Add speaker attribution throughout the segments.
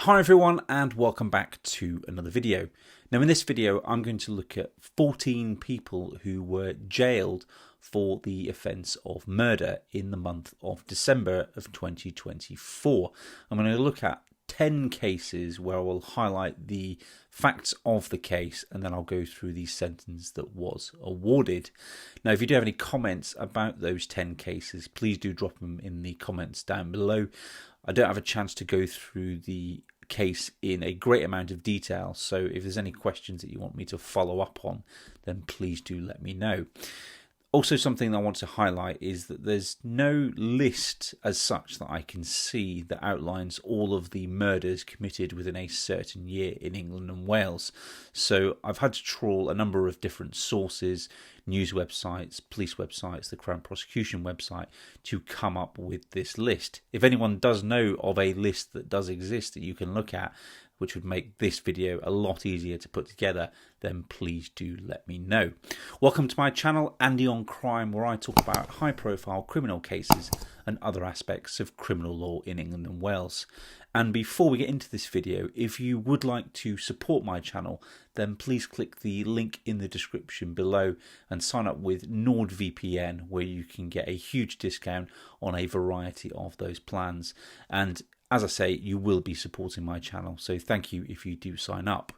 Speaker 1: Hi everyone and welcome back to another video. Now in this video I'm going to look at 14 people who were jailed for the offence of murder in the month of December of 2024. I'm going to look at 10 cases where I will highlight the facts of the case and then I'll go through the sentence that was awarded. Now if you do have any comments about those 10 cases, please do drop them in the comments down below. I don't have a chance to go through the case in a great amount of detail, so if there's any questions that you want me to follow up on, then please do let me know. Also, something that I want to highlight is that there's no list as such that I can see that outlines all of the murders committed within a certain year in England and Wales. So I've had to trawl a number of different sources, news websites, police websites, the Crown Prosecution website to come up with this list. If anyone does know of a list that does exist that you can look at, which would make this video a lot easier to put together, then please do let me know. Welcome to my channel, Andy on Crime, where I talk about high profile criminal cases and other aspects of criminal law in England and Wales. And before we get into this video, if you would like to support my channel, then please click the link in the description below and sign up with NordVPN, where you can get a huge discount on a variety of those plans. And as I say, you will be supporting my channel, so thank you if you do sign up.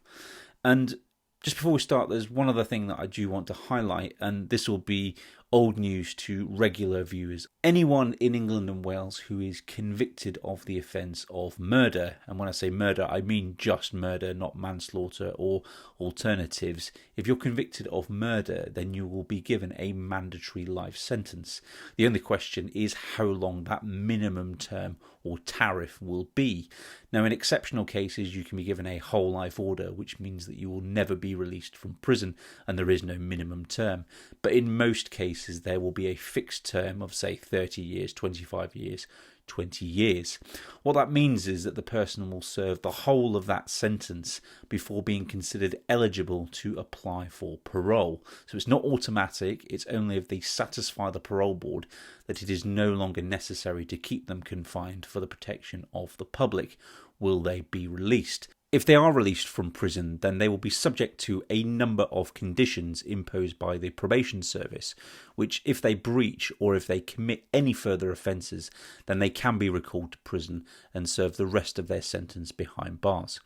Speaker 1: And just before we start, there's one other thing that I do want to highlight, and this will be old news to regular viewers. Anyone in England and Wales who is convicted of the offence of murder, and when I say murder, I mean just murder, not manslaughter or alternatives. If you're convicted of murder, then you will be given a mandatory life sentence. The only question is how long that minimum term or tariff will be. Now, in exceptional cases, you can be given a whole life order, which means that you will never be released from prison and there is no minimum term. But in most cases, there will be a fixed term of, say, 30 years, 25 years, 20 years. What that means is that the person will serve the whole of that sentence before being considered eligible to apply for parole. So it's not automatic, it's only if they satisfy the parole board that it is no longer necessary to keep them confined for the protection of the public will they be released. If they are released from prison, then they will be subject to a number of conditions imposed by the probation service, which if they breach or if they commit any further offences, then they can be recalled to prison and serve the rest of their sentence behind bars.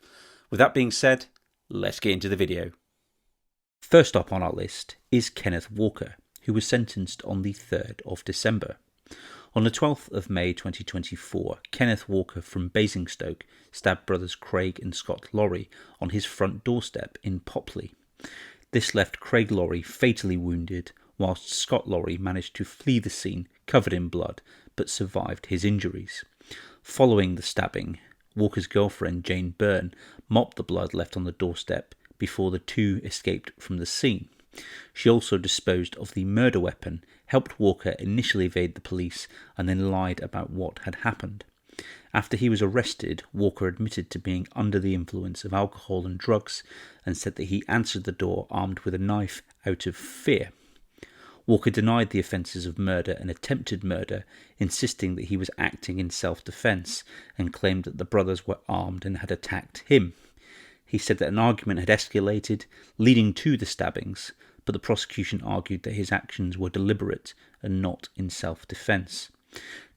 Speaker 1: With that being said, let's get into the video. First up on our list is Kenneth Walker, who was sentenced on the 3rd of December. On the 12th of May 2024, Kenneth Walker from Basingstoke stabbed brothers Craig and Scott Lorry on his front doorstep in Popley. This left Craig Lorry fatally wounded, whilst Scott Lorry managed to flee the scene covered in blood but survived his injuries. Following the stabbing, Walker's girlfriend Jane Byrne mopped the blood left on the doorstep before the two escaped from the scene. She also disposed of the murder weapon, helped Walker initially evade the police, and then lied about what had happened. After he was arrested, Walker admitted to being under the influence of alcohol and drugs and said that he answered the door armed with a knife out of fear. Walker denied the offences of murder and attempted murder, insisting that he was acting in self-defence and claimed that the brothers were armed and had attacked him. He said that an argument had escalated, leading to the stabbings, but the prosecution argued that his actions were deliberate and not in self-defence.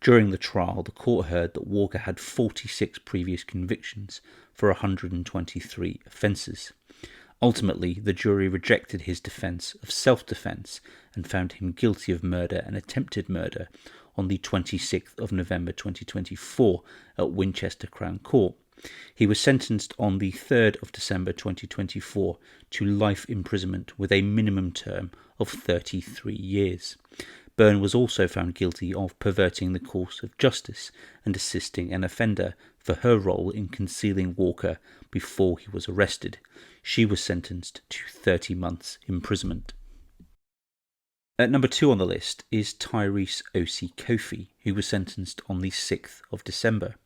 Speaker 1: During the trial, the court heard that Walker had 46 previous convictions for 123 offences. Ultimately, the jury rejected his defence of self-defence and found him guilty of murder and attempted murder on the 26th of November 2024 at Winchester Crown Court. He was sentenced on the 3rd of December 2024 to life imprisonment with a minimum term of 33 years. Byrne was also found guilty of perverting the course of justice and assisting an offender for her role in concealing Walker before he was arrested. She was sentenced to 30 months imprisonment. At number 2 on the list is Tyrese OC Kofi, who was sentenced on the 6th of December.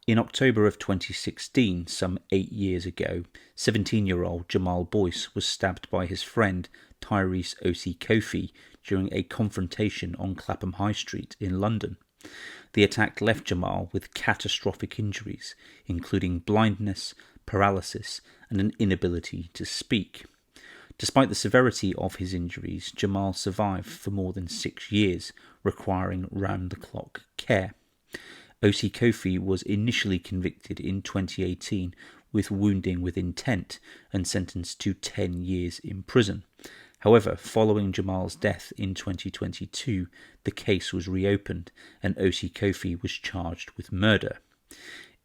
Speaker 1: In October of 2016, some 8 years ago, 17-year-old Jamal Boyce was stabbed by his friend Tyrese OC Kofi during a confrontation on Clapham High Street in London. The attack left Jamal with catastrophic injuries, including blindness, paralysis, and an inability to speak. Despite the severity of his injuries, Jamal survived for more than 6 years, requiring round-the-clock care. OC Kofi was initially convicted in 2018 with wounding with intent and sentenced to 10 years in prison. However, following Jamal's death in 2022, the case was reopened and OC Kofi was charged with murder.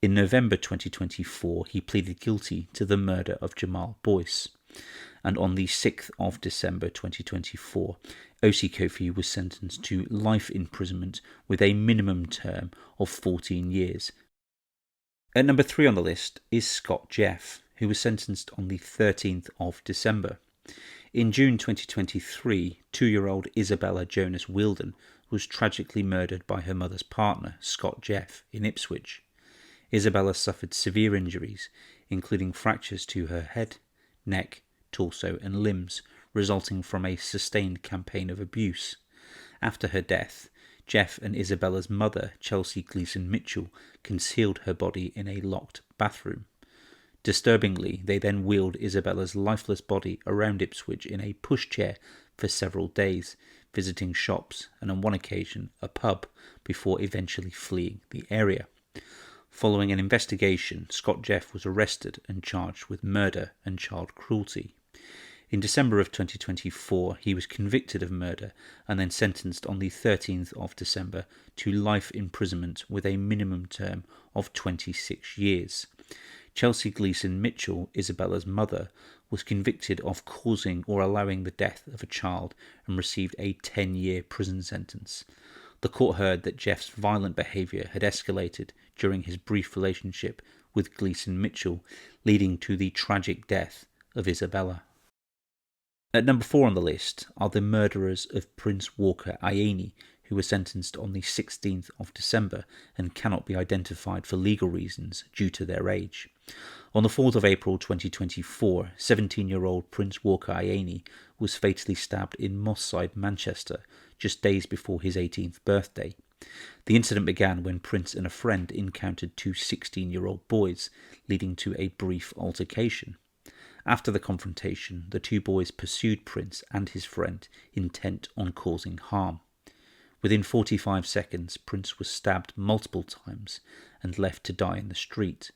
Speaker 1: In November 2024, he pleaded guilty to the murder of Jamal Boyce. And on the 6th of December 2024, OC Kofi was sentenced to life imprisonment with a minimum term of 14 years. At number 3 on the list is Scott Jeff, who was sentenced on the 13th of December. In June 2023, 2-year-old Isabella Jonas Wilden was tragically murdered by her mother's partner, Scott Jeff, in Ipswich. Isabella suffered severe injuries, including fractures to her head, neck, torso and limbs, resulting from a sustained campaign of abuse. After her death, Jeff and Isabella's mother, Chelsea Gleeson Mitchell, concealed her body in a locked bathroom. Disturbingly, they then wheeled Isabella's lifeless body around Ipswich in a pushchair for several days, visiting shops and on one occasion a pub, before eventually fleeing the area. Following an investigation, Scott Jeff was arrested and charged with murder and child cruelty. In December of 2024, he was convicted of murder and then sentenced on the 13th of December to life imprisonment with a minimum term of 26 years. Chelsea Gleeson Mitchell, Isabella's mother, was convicted of causing or allowing the death of a child and received a 10-year prison sentence. The court heard that Jeff's violent behaviour had escalated during his brief relationship with Gleeson Mitchell, leading to the tragic death of Isabella. At number 4 on the list are the murderers of Prince Walker-Ayeni, who were sentenced on the 16th of December and cannot be identified for legal reasons due to their age. On the 4th of April 2024, 17-year-old Prince Walker-Ayeni was fatally stabbed in Moss Side, Manchester, just days before his 18th birthday. The incident began when Prince and a friend encountered 2 16-year-old boys, leading to a brief altercation. After the confrontation, the 2 boys pursued Prince and his friend, intent on causing harm. Within 45 seconds, Prince was stabbed multiple times and left to die in the street.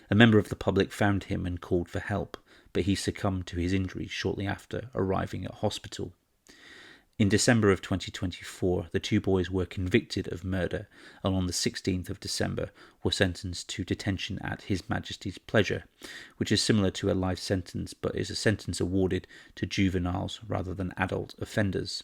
Speaker 1: A member of the public found him and called for help, but he succumbed to his injuries shortly after arriving at hospital. In December of 2024, the 2 boys were convicted of murder and on the 16th of December were sentenced to detention at His Majesty's pleasure, which is similar to a life sentence but is a sentence awarded to juveniles rather than adult offenders.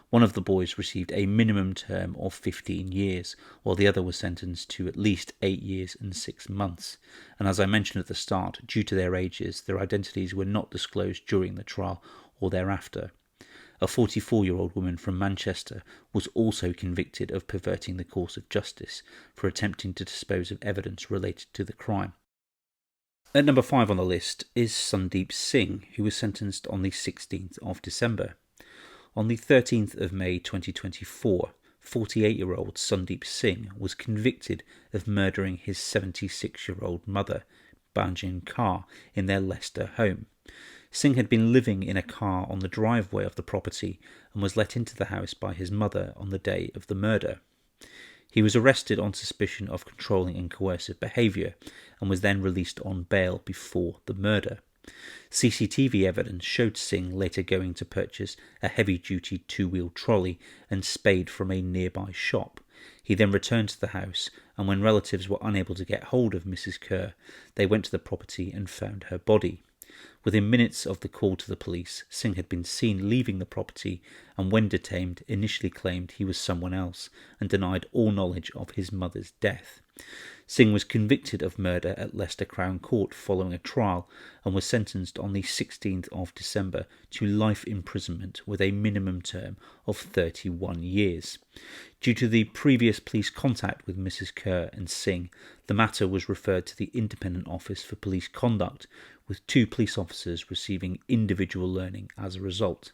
Speaker 1: One of the boys received a minimum term of 15 years, while the other was sentenced to at least 8 years and 6 months. And as I mentioned at the start, due to their ages, their identities were not disclosed during the trial or thereafter. A 44-year-old woman from Manchester was also convicted of perverting the course of justice for attempting to dispose of evidence related to the crime. At number 5 on the list is Sundeep Singh, who was sentenced on the 16th of December. On the 13th of May 2024, 48-year-old Sundeep Singh was convicted of murdering his 76-year-old mother, Banjin Kaur, in their Leicester home. Singh had been living in a car on the driveway of the property and was let into the house by his mother on the day of the murder. He was arrested on suspicion of controlling and coercive behaviour and was then released on bail before the murder. CCTV evidence showed Singh later going to purchase a heavy-duty 2-wheel trolley and spade from a nearby shop. He then returned to the house, and when relatives were unable to get hold of Mrs. Kerr, they went to the property and found her body. Within minutes of the call to the police, Singh had been seen leaving the property and when detained initially claimed he was someone else and denied all knowledge of his mother's death. Singh was convicted of murder at Leicester Crown Court following a trial and was sentenced on the 16th of December to life imprisonment with a minimum term of 31 years. Due to the previous police contact with Mrs. Kerr and Singh, the matter was referred to the Independent Office for Police Conduct, with 2 police officers receiving individual learning as a result.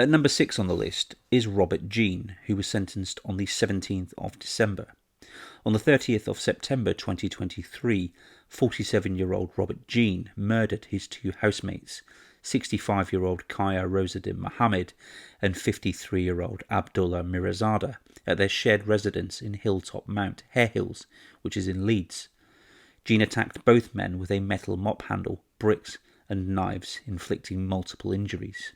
Speaker 1: At number 6 on the list is Robert Jean, who was sentenced on the 17th of December. On the 30th of September 2023, 47-year-old Robert Jean murdered his two housemates, 65-year-old Kaya Rosadin Mohammed and 53-year-old Abdullah Mirazada, at their shared residence in Hilltop Mount, Hare Hills, which is in Leeds. Jean attacked both men with a metal mop handle, bricks and knives, inflicting multiple injuries.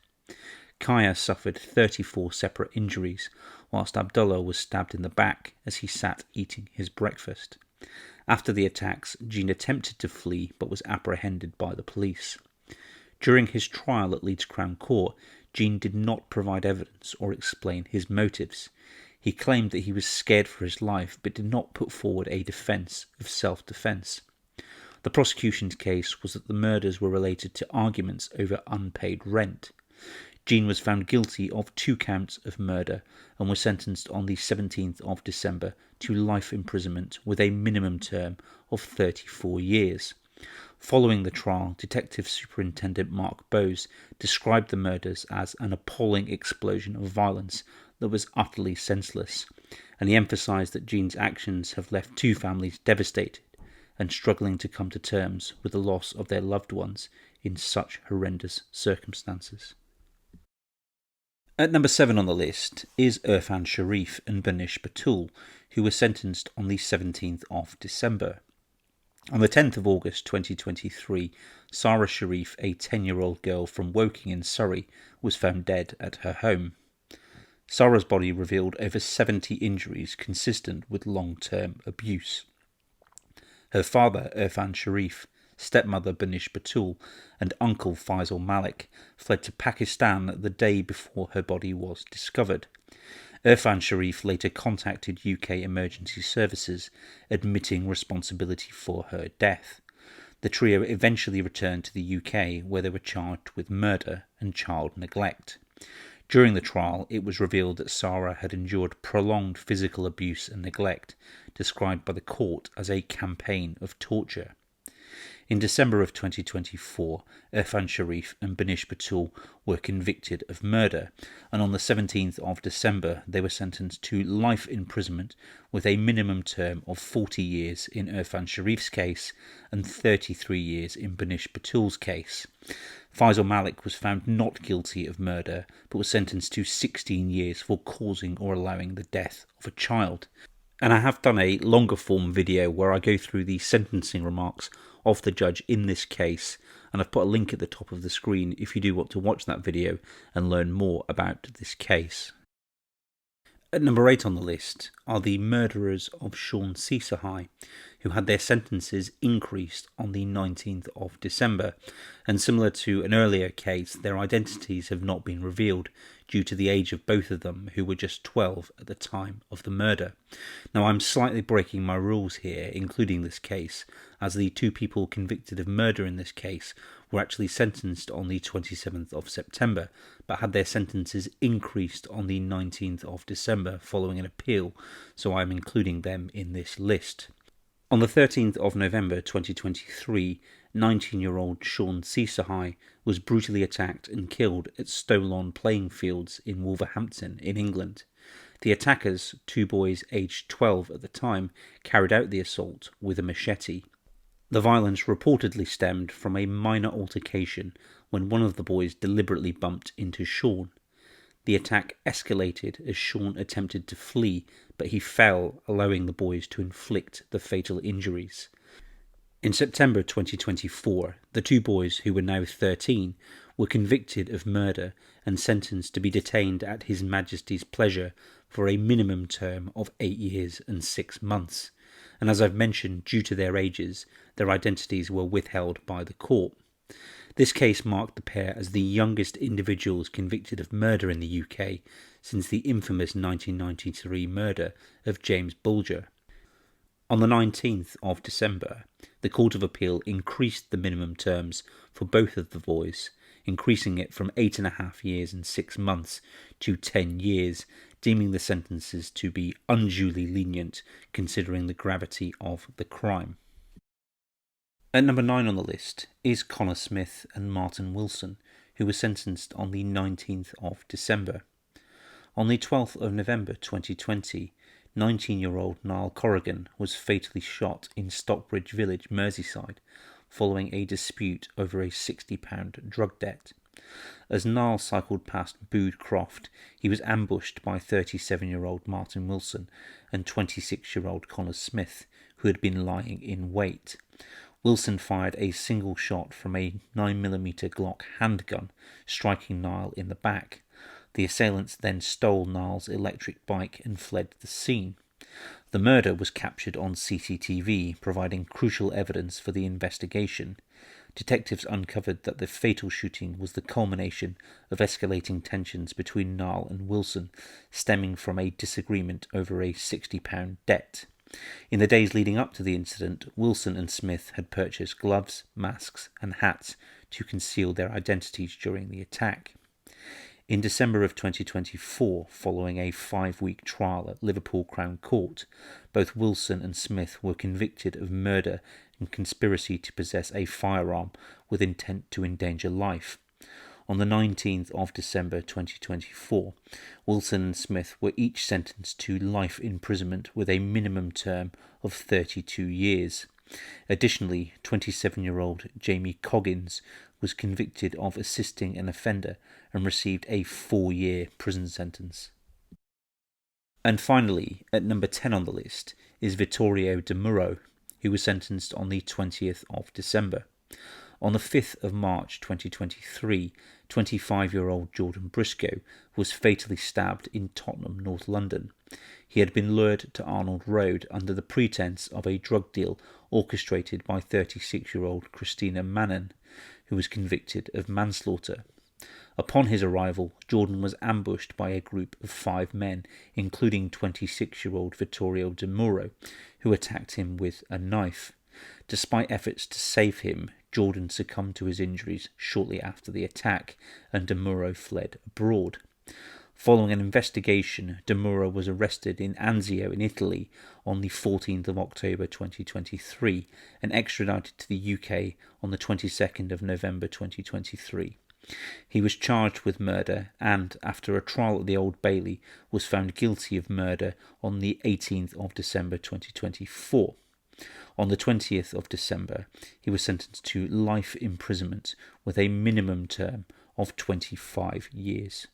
Speaker 1: Kaya suffered 34 separate injuries, whilst Abdullah was stabbed in the back as he sat eating his breakfast. After the attacks, Jean attempted to flee but was apprehended by the police. During his trial at Leeds Crown Court, Jean did not provide evidence or explain his motives. He claimed that he was scared for his life but did not put forward a defence of self-defence. The prosecution's case was that the murders were related to arguments over unpaid rent. Jean was found guilty of 2 counts of murder and was sentenced on the 17th of December to life imprisonment with a minimum term of 34 years. Following the trial, Detective Superintendent Mark Bowes described the murders as an appalling explosion of violence that was utterly senseless, and he emphasised that Jean's actions have left 2 families devastated and struggling to come to terms with the loss of their loved ones in such horrendous circumstances. At number 7 on the list is Urfan Sharif and Beinash Batool, who were sentenced on the 17th of December. On the 10th of August 2023, Sarah Sharif, a 10-year-old girl from Woking in Surrey, was found dead at her home. Sarah's body revealed over 70 injuries consistent with long-term abuse. Her father, Urfan Sharif, stepmother Beinash Batool, and uncle Faisal Malik fled to Pakistan the day before her body was discovered. Urfan Sharif later contacted UK emergency services, admitting responsibility for her death. The trio eventually returned to the UK, where they were charged with murder and child neglect. During the trial, it was revealed that Sarah had endured prolonged physical abuse and neglect, described by the court as a campaign of torture. In December of 2024, Urfan Sharif and Beinash Batool were convicted of murder, and on the 17th of December they were sentenced to life imprisonment with a minimum term of 40 years in Urfan Sharif's case and 33 years in Beinash Batool's case. Faisal Malik was found not guilty of murder, but was sentenced to 16 years for causing or allowing the death of a child. And I have done a longer form video where I go through the sentencing remarks of the judge in this case, and I've put a link at the top of the screen if you do want to watch that video and learn more about this case. At number 8 on the list are the Murderers of Shawn Seesahai, who had their sentences increased on the 19th of December, and similar to an earlier case, their identities have not been revealed due to the age of both of them, who were just 12 at the time of the murder. Now, I'm slightly breaking my rules here, including this case, as the 2 people convicted of murder in this case were actually sentenced on the 27th of September, but had their sentences increased on the 19th of December following an appeal, so I'm including them in this list. On the 13th of November 2023, 19-year-old Shawn Seesahai was brutally attacked and killed at Stowlawn playing fields in Wolverhampton in England. The attackers, 2 boys aged 12 at the time, carried out the assault with a machete. The violence reportedly stemmed from a minor altercation when one of the boys deliberately bumped into Shawn. The attack escalated as Shawn attempted to flee, but he fell, allowing the boys to inflict the fatal injuries. In September 2024, the 2 boys, who were now 13, were convicted of murder and sentenced to be detained at His Majesty's pleasure for a minimum term of 8 years and 6 months. And as I've mentioned, due to their ages, their identities were withheld by the court. This case marked the pair as the youngest individuals convicted of murder in the UK since the infamous 1993 murder of James Bulger. On the 19th of December, the Court of Appeal increased the minimum terms for both of the boys, increasing it from 8.5 years and 6 months to 10 years, deeming the sentences to be unduly lenient considering the gravity of the crime. At number 9 on the list is Connor Smith and Martin Wilson, who was sentenced on the 19th of December. On the 12th of November 2020, 19-year-old Niall Corrigan was fatally shot in Stockbridge Village, Merseyside, following a dispute over a £60 drug debt. As Niall cycled past Bude Croft, he was ambushed by 37-year-old Martin Wilson and 26-year-old Connor Smith, who had been lying in wait. Wilson fired a single shot from a 9mm Glock handgun, striking Niall in the back. The assailants then stole Niall's electric bike and fled the scene. The murder was captured on CCTV, providing crucial evidence for the investigation. Detectives uncovered that the fatal shooting was the culmination of escalating tensions between Niall and Wilson, stemming from a disagreement over a £60 debt. In the days leading up to the incident, Wilson and Smith had purchased gloves, masks and hats to conceal their identities during the attack. In December of 2024, following a 5-week trial at Liverpool Crown Court, both Wilson and Smith were convicted of murder and conspiracy to possess a firearm with intent to endanger life. On the 19th of December 2024, Wilson and Smith were each sentenced to life imprisonment with a minimum term of 32 years. Additionally, 27-year-old Jamie Coggins was convicted of assisting an offender and received a 4-year prison sentence. And finally, at number 10 on the list is Victorio Deuro, who was sentenced on the 20th of December. On the 5th of March 2023, 25-year-old Jordan Briscoe was fatally stabbed in Tottenham, North London. He had been lured to Arnold Road under the pretence of a drug deal orchestrated by 36-year-old Christina Mannon, who was convicted of manslaughter. Upon his arrival, Jordan was ambushed by a group of 5 men, including 26-year-old Vittorio Di Murro, who attacked him with a knife. Despite efforts to save him, Jordan succumbed to his injuries shortly after the attack, and Di Murro fled abroad. Following an investigation, Di Murro was arrested in Anzio in Italy on the 14th of October 2023 and extradited to the UK on the 22nd of November 2023. He was charged with murder and, after a trial at the Old Bailey, was found guilty of murder on the 18th of December 2024. On the 20th of December, he was sentenced to life imprisonment with a minimum term of 25 years.